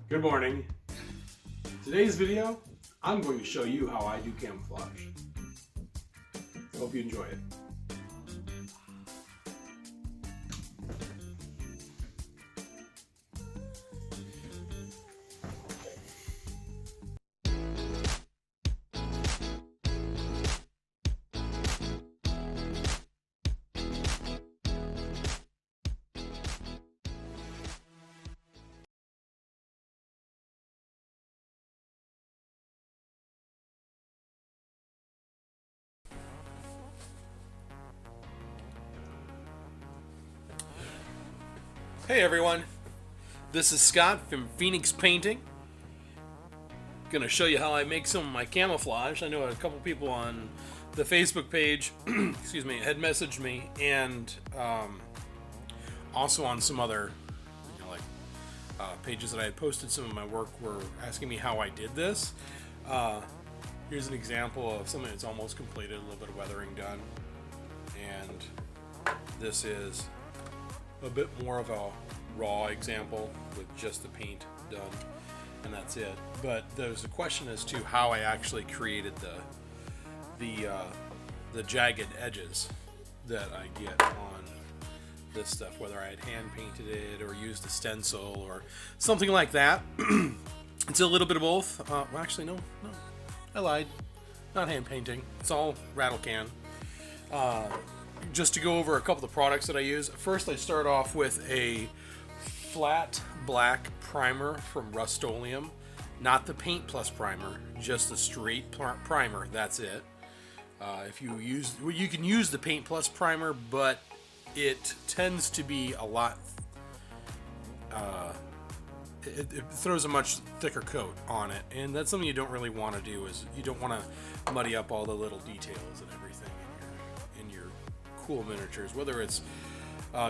Good morning. Today's video, I'm going to show you how I do camouflage. Hope you enjoy it. Hey everyone, this is Scott from Phoenix Painting. Gonna show you how I make some of my camouflage. I know a couple people on the Facebook page, excuse me, had messaged me, and also on some other, pages that I had posted some of my work were asking me how I did this. Here's an example of something that's almost completed, a little bit of weathering done, and this is a bit more of a raw example with just the paint done, and that's it. But there's a question as to how I actually created the jagged edges that I get on this stuff, whether I had hand painted it or used a stencil or something like that. It's a little bit of both. Well, actually, no, I lied. Not hand painting. It's all rattle can. Just to go over a couple of the products that I use. First, I start off with a flat black primer from Rustoleum. Not the Paint Plus primer, just the straight primer. That's it. If you use, you can use the Paint Plus primer, but it tends to be a lot. It throws a much thicker coat on it, and that's something you don't really want to do. Is you don't want to muddy up all the little details and everything in your cool miniatures, whether it's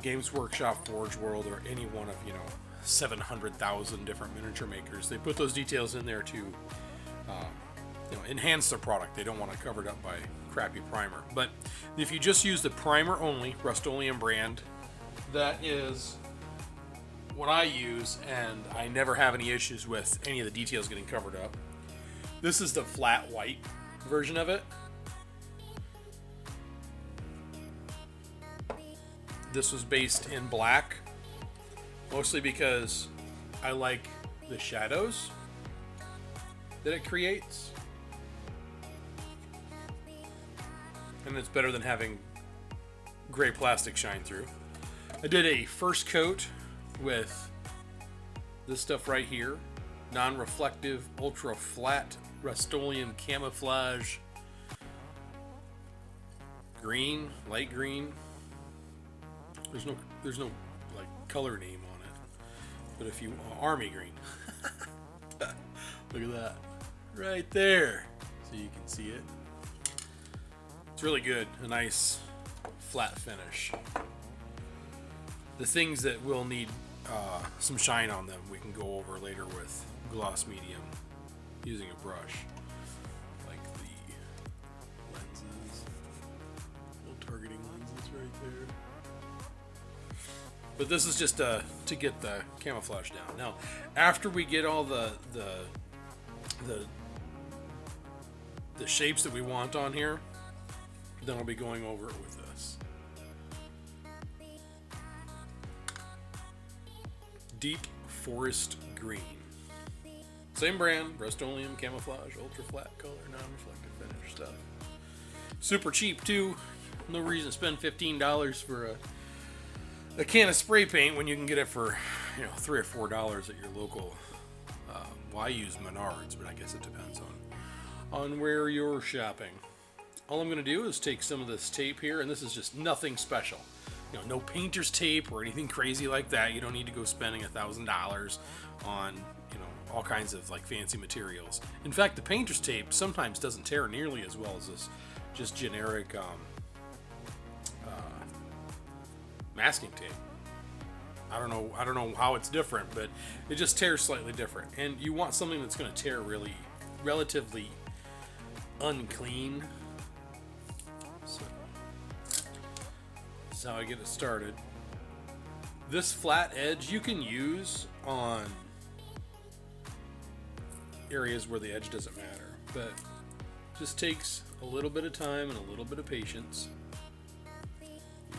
Games Workshop, Forge World, or any one of 700,000 different miniature makers. They put those details in there to enhance their product. They don't want to cover it up by crappy primer. But if you just use the primer only, Rustoleum brand, that is what I use, and I never have any issues with any of the details getting covered up. This is the flat white version of it. This was based in black, mostly because I like the shadows that it creates, and it's better than having gray plastic shine through. I did a first coat with this stuff right here, non-reflective ultra flat Rustoleum Camouflage Green, light green. There's no like color name on it, but if you Army Green, look at that right there, so you can see it. It's really good, a nice flat finish. The things that will need some shine on them, we can go over later with gloss medium using a brush, like the lenses, little targeting lenses right there. But this is just to get the camouflage down. Now, after we get all the shapes that we want on here, then I'll be going over it with this. Deep Forest Green. Same brand, Rustoleum Camouflage, ultra flat color, non-reflective finish stuff. Super cheap too. No reason to spend $15 for a can of spray paint when you can get it for $3 or $4 at your local. Well, I use Menards, but I guess it depends on where you're shopping. All I'm going to do is take some of this tape here, and this is just nothing special. No painter's tape or anything crazy like that. You don't need to go spending $1,000 on all kinds of like fancy materials. In fact, the painter's tape sometimes doesn't tear nearly as well as this just generic masking tape. I don't know how it's different, but it just tears slightly different. And you want something that's going to tear relatively unclean. So that's how I get it started. This flat edge you can use on areas where the edge doesn't matter, but just takes a little bit of time and a little bit of patience. You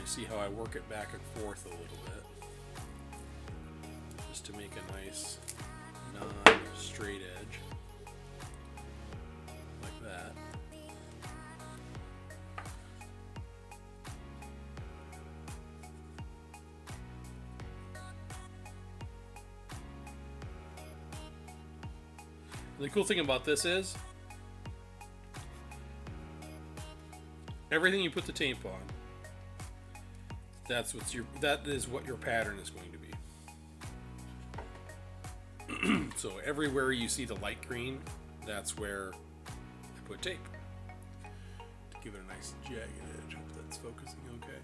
see how I work it back and forth a little bit, just to make a nice non-straight edge, like that. The cool thing about this is everything you put the tape on, that is what your pattern is going to be. So everywhere you see the light green, that's where I put tape to give it a nice jagged edge. Hope that's focusing okay.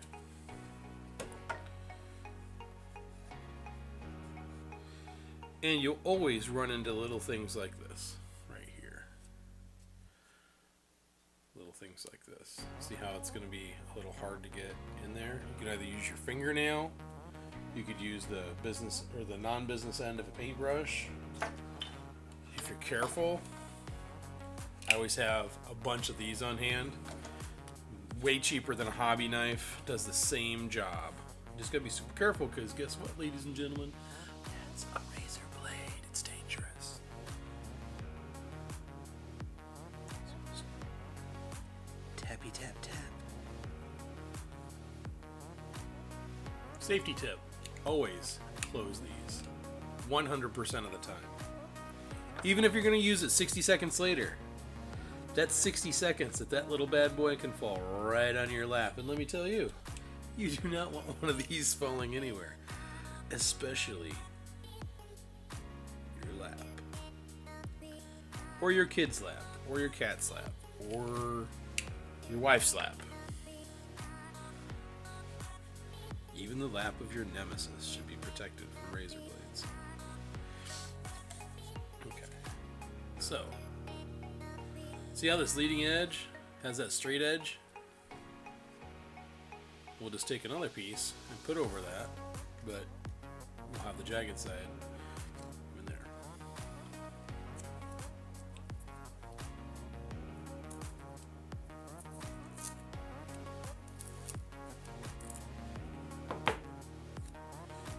And you'll always run into little things like this right here. Little things like this. See how it's going to be a little hard to get in there? You can either use your fingernail, you could use the business or the non-business end of a paintbrush. If you're careful, I always have a bunch of these on hand. Way cheaper than a hobby knife, does the same job. Just gotta be super careful, because guess what, ladies and gentlemen? It's a razor blade. It's dangerous. Tappy tap tap. Safety tip: always close these 100% of the time. Even if you're going to use it 60 seconds later, that's 60 seconds that little bad boy can fall right on your lap. And let me tell you, you do not want one of these falling anywhere, especially your lap, or your kid's lap, or your cat's lap, or your wife's lap. Even the lap of your nemesis should be protected from razor blades. Okay, so see how this leading edge has that straight edge? We'll just take another piece and put over that, but we'll have the jagged side in there.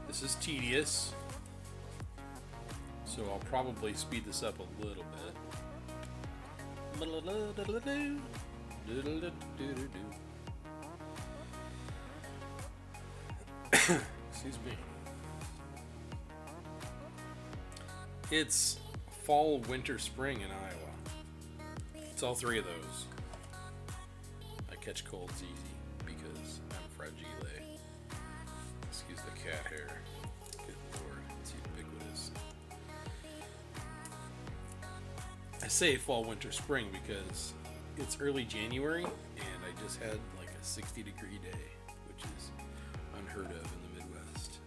This is tedious, so I'll probably speed this up a little bit. Excuse me. It's fall, winter, spring in Iowa. It's all three of those. I catch colds easy because I'm fragile. Excuse the cat hair. Good lord, it's ubiquitous. I say fall, winter, spring because it's early January and I just had like a 60-degree day, which is unheard of in the Midwest.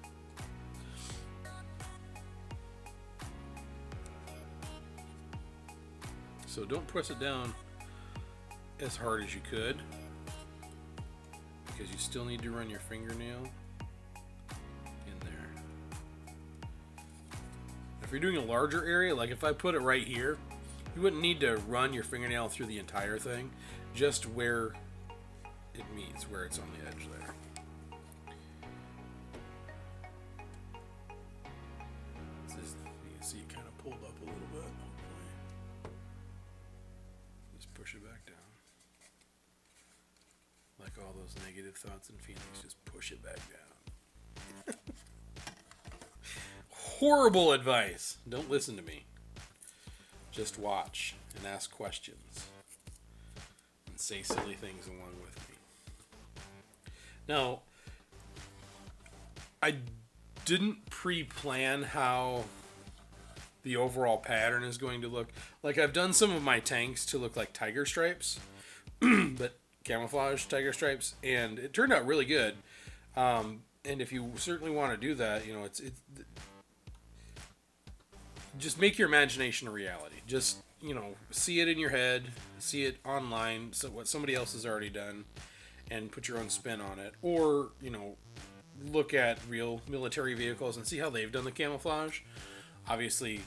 So don't press it down as hard as you could, because you still need to run your fingernail in there. If you're doing a larger area, like if I put it right here, you wouldn't need to run your fingernail through the entire thing, just where it meets, where it's on the edge there. You can see it kind of pulled up a little bit. Just push it back down. Like all those negative thoughts and feelings, just push it back down. Horrible advice. Don't listen to me. Just watch and ask questions and say silly things along with me. Now, I didn't pre-plan how the overall pattern is going to look. Like, I've done some of my tanks to look like tiger stripes, but camouflage tiger stripes, and it turned out really good. And if you certainly want to do that, you know, it's just make your imagination a reality. Just, you know, see it in your head, see it online, so what somebody else has already done, and put your own spin on it. Or, you know, look at real military vehicles and see how they've done the camouflage. Obviously,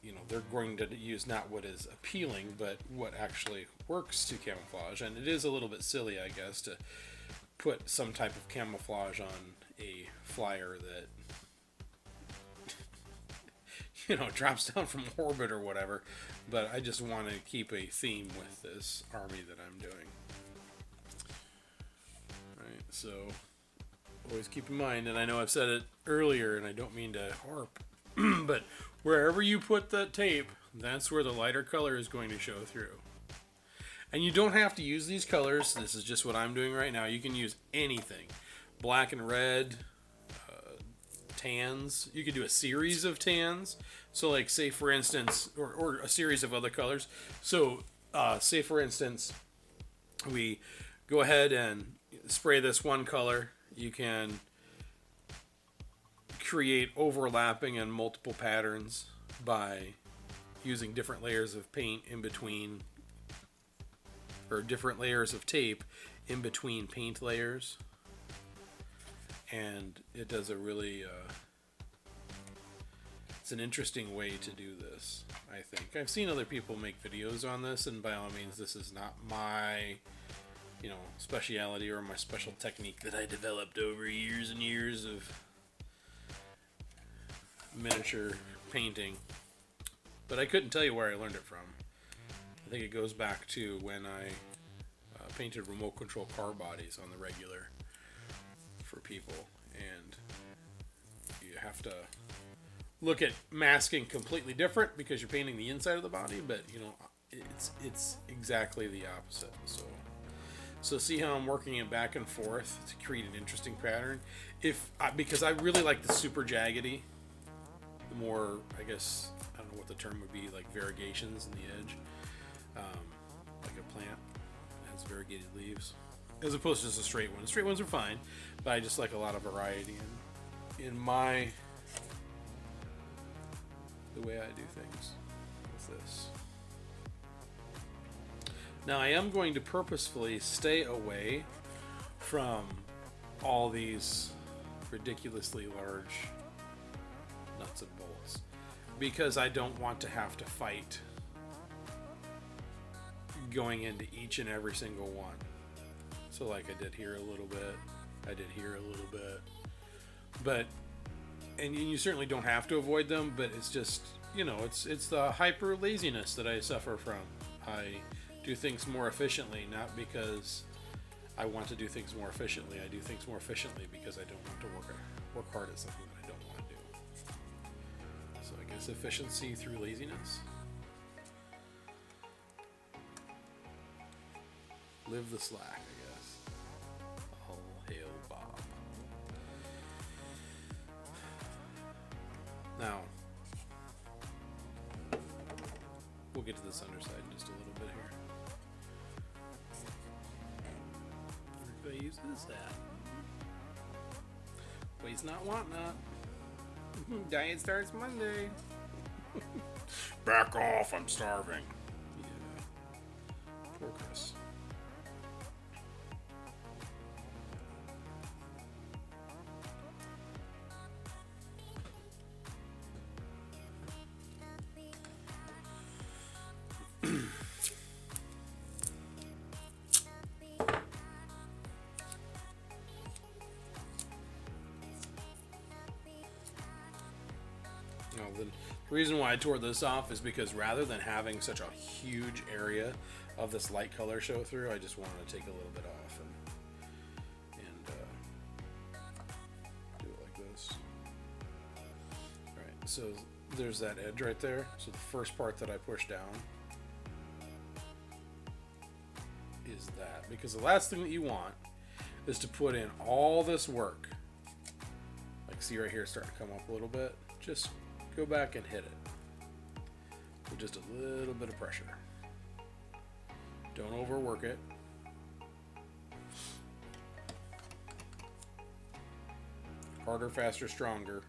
you know, they're going to use not what is appealing, but what actually works to camouflage. And it is a little bit silly, I guess, to put some type of camouflage on a flyer that, you know, drops down from orbit or whatever. But I just want to keep a theme with this army that I'm doing. Alright, so always keep in mind, and I know I've said it earlier and I don't mean to harp, but wherever you put that tape, that's where the lighter color is going to show through. And you don't have to use these colors. This is just what I'm doing right now. You can use anything. Black and red, tans. You could do a series of tans. So like, say for instance, or a series of other colors. So say for instance, we go ahead and spray this one color. You can create overlapping and multiple patterns by using different layers of paint in between, or different layers of tape in between paint layers. And it does a really it's an interesting way to do this, I think. I've seen other people make videos on this, and by all means, this is not my, you know, speciality or my special technique that I developed over years and years of miniature painting. But I couldn't tell you where I learned it from. I think it goes back to when I painted remote control car bodies on the regular for people, and you have to look at masking completely different because you're painting the inside of the body, but you know, it's exactly the opposite. So see how I'm working it back and forth to create an interesting pattern. Because I really like the super jaggedy, the more, I guess, I don't know what the term would be, like variegations in the edge, like a plant has variegated leaves, as opposed to just a straight one. Straight ones are fine, but I just like a lot of variety in my the way I do things with this. Now I am going to purposefully stay away from all these ridiculously large nuts and bolts because I don't want to have to fight going into each and every single one. So like I did here a little bit, I did here a little bit, but and you certainly don't have to avoid them, but it's just, you know, it's the hyper laziness that I suffer from. I do things more efficiently, not because I want to do things more efficiently. I do things more efficiently because I don't want to work hard at something that I don't want to do. So I guess efficiency through laziness. Live the slack, I guess. All hail Bob. Now, we'll get to this underside in just a little bit here. Where do I use this at? Well, he's not wanting that. Diet starts Monday. Back off, I'm starving. Yeah. Poor Chris. The reason why I tore this off is because rather than having such a huge area of this light color show through, I just wanted to take a little bit off and do it like this. Alright, so there's that edge right there. So the first part that I push down is that. Because the last thing that you want is to put in all this work. Like, see right here, it's starting to come up a little bit. Just go back and hit it with just a little bit of pressure. Don't overwork it. Harder, faster, stronger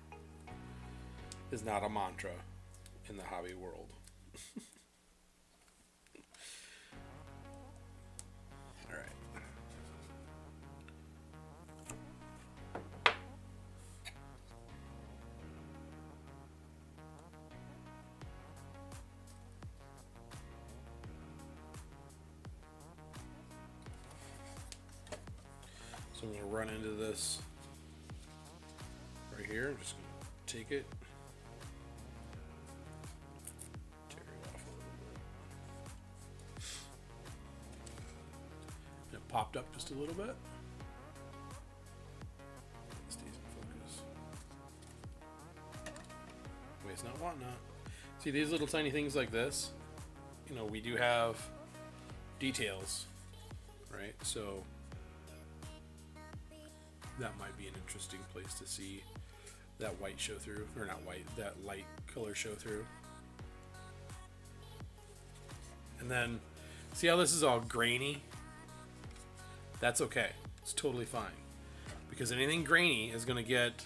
is not a mantra in the hobby world. So I'm going to run into this right here. I'm just going to take it, tear it off a little bit. And it popped up just a little bit. It stays in focus. Wait, it's not wanting that. See these little tiny things like this? You know, we do have details, right? So that might be an interesting place to see that white show through, or not white, that light color show through. And then see how this is all grainy? That's okay. It's totally fine. Because anything grainy is going to get,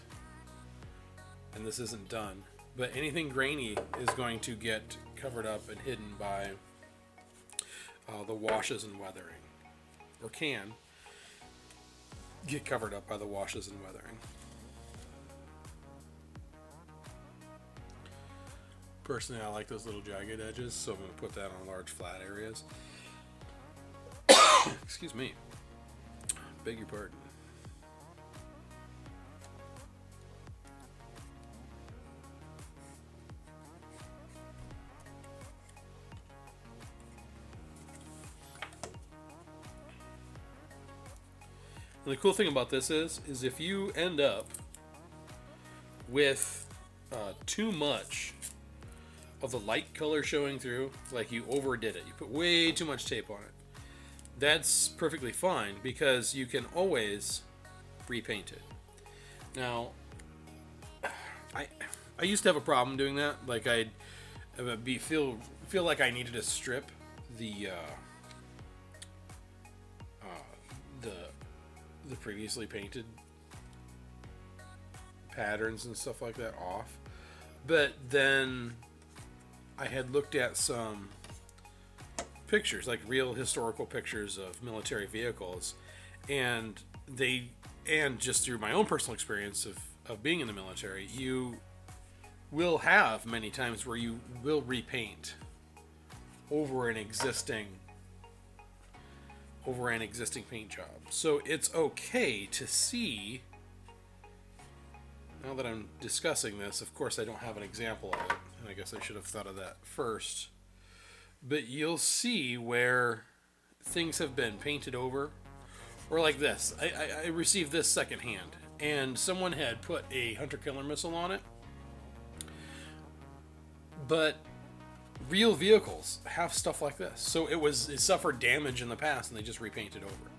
and this isn't done, but anything grainy is going to get covered up and hidden by the washes and weathering, or can get covered up by the washes and weathering. Personally, I like those little jagged edges, so I'm going to put that on large flat areas. Excuse me. Beg your pardon. And the cool thing about this is if you end up with too much of the light color showing through, like you overdid it, you put way too much tape on it, that's perfectly fine because you can always repaint it. Now, I used to have a problem doing that. Like I'd feel like I needed to strip the previously painted patterns and stuff like that off. But then I had looked at some pictures, like real historical pictures of military vehicles, and just through my own personal experience of being in the military, you will have many times where you will repaint over an existing paint job. So it's okay to see, now that I'm discussing this, of course I don't have an example of it, and I guess I should have thought of that first, but you'll see where things have been painted over, or like this. I received this secondhand, and someone had put a hunter-killer missile on it, but real vehicles have stuff like this. So it suffered damage in the past and they just repainted over it.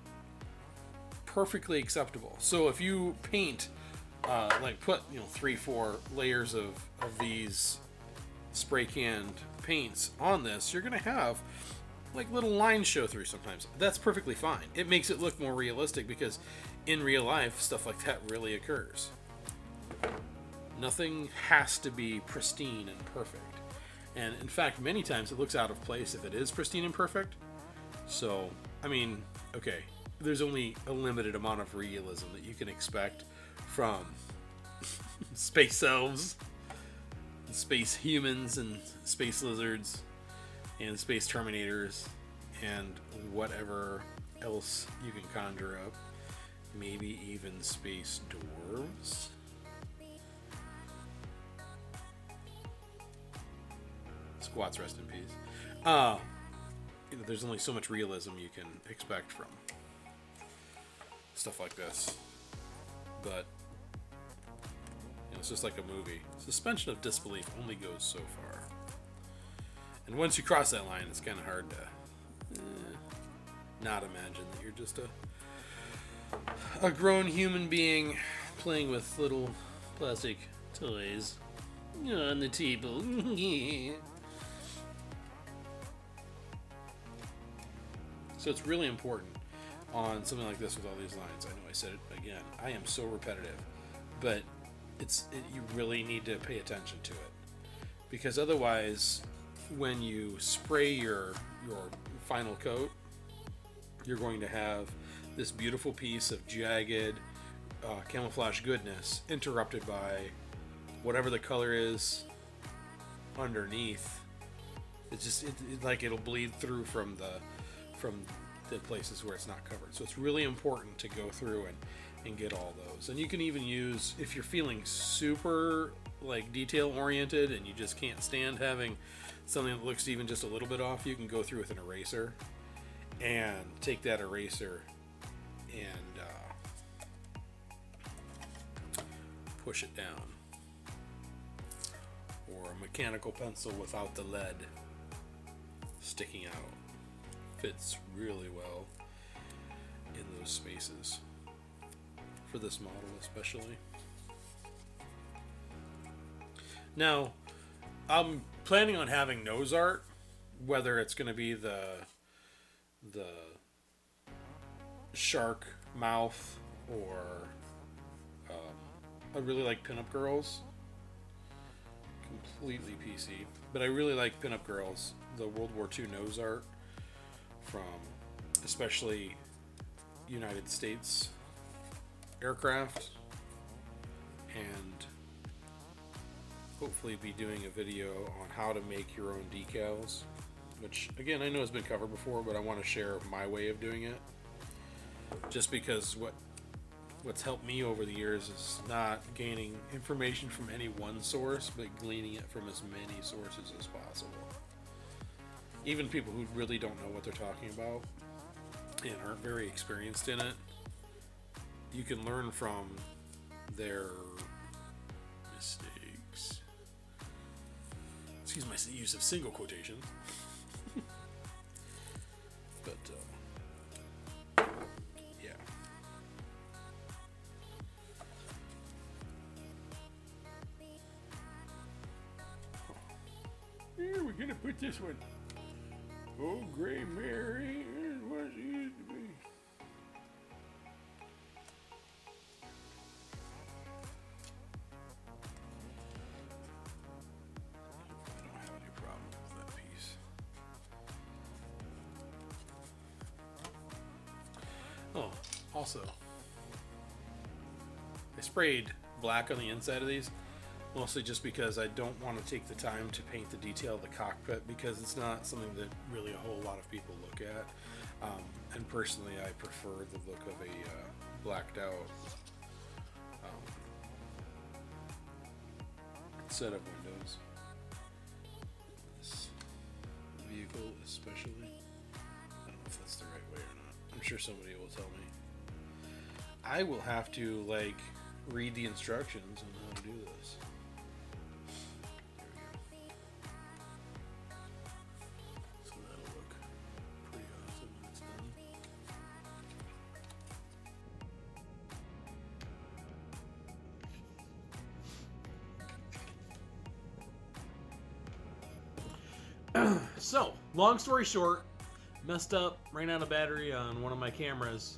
Perfectly acceptable. So if you paint, like put 3-4 layers of these spray canned paints on this, you're gonna have like little lines show through sometimes. That's perfectly fine. It makes it look more realistic because in real life stuff like that really occurs. Nothing has to be pristine and perfect. And in fact, many times it looks out of place if it is pristine and perfect. So, I mean, okay, there's only a limited amount of realism that you can expect from space elves, space humans, and space lizards, and space terminators, and whatever else you can conjure up. Maybe even space dwarves. Squats, rest in peace. There's only so much realism you can expect from stuff like this, but it's just like a movie. Suspension of disbelief only goes so far, and once you cross that line, it's kind of hard to not imagine that you're just a grown human being playing with little plastic toys on the table. So it's really important on something like this with all these lines. I know I said it again. I am so repetitive, but you really need to pay attention to it, because otherwise, when you spray your final coat, you're going to have this beautiful piece of jagged camouflage goodness interrupted by whatever the color is underneath. It's just like it'll bleed through from the places where it's not covered. So it's really important to go through and get all those. And you can even use, if you're feeling super like detail oriented and you just can't stand having something that looks even just a little bit off, you can go through with an eraser and take that eraser and push it down. Or a mechanical pencil without the lead sticking out. Fits really well in those spaces. For this model especially. Now, I'm planning on having nose art, whether it's going to be the shark mouth or I really like Pinup Girls. Completely PC, but I really like Pinup Girls, the World War II nose art from especially United States aircraft, and hopefully be doing a video on how to make your own decals, which again I know has been covered before, but I want to share my way of doing it, just because what's helped me over the years is not gaining information from any one source, but gleaning it from as many sources as possible. Even people who really don't know what they're talking about and aren't very experienced in it, you can learn from their mistakes. Excuse my use of single quotation. But yeah. Here, we're gonna put this one. Oh, Gray Mary is what she used to be. I don't have any problem with that piece. Oh, also, I sprayed black on the inside of these. Mostly just because I don't want to take the time to paint the detail of the cockpit, because it's not something that really a whole lot of people look at. And personally, I prefer the look of a blacked out set of windows. This vehicle especially. I don't know if that's the right way or not. I'm sure somebody will tell me. I will have to read the instructions on how to do this. So, long story short, messed up, ran out of battery on one of my cameras,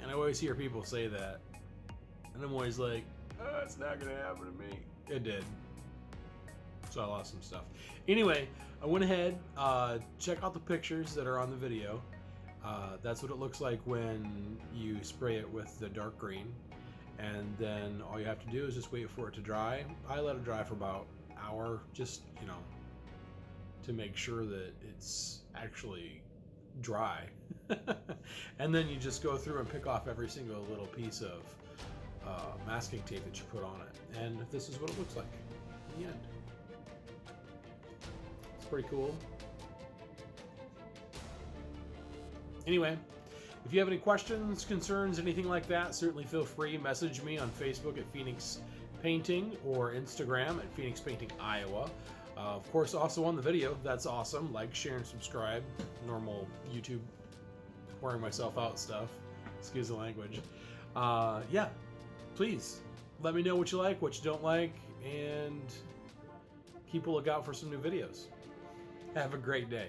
and I always hear people say that, and I'm always like, oh, it's not gonna happen to me. It did. So I lost some stuff. Anyway, I went ahead, check out the pictures that are on the video. That's what it looks like when you spray it with the dark green, and then all you have to do is just wait for it to dry. I let it dry for about an hour, just, to make sure that it's actually dry. And then you just go through and pick off every single little piece of masking tape that you put on it. And this is what it looks like in the end. It's pretty cool. Anyway, if you have any questions, concerns, anything like that, certainly feel free. Message me on Facebook at Phoenix Painting or Instagram at Phoenix Painting Iowa. Of course, also on the video, that's awesome. Like, share, and subscribe. Normal YouTube pouring myself out stuff. Excuse the language. Yeah, please let me know what you like, what you don't like, and keep a lookout for some new videos. Have a great day.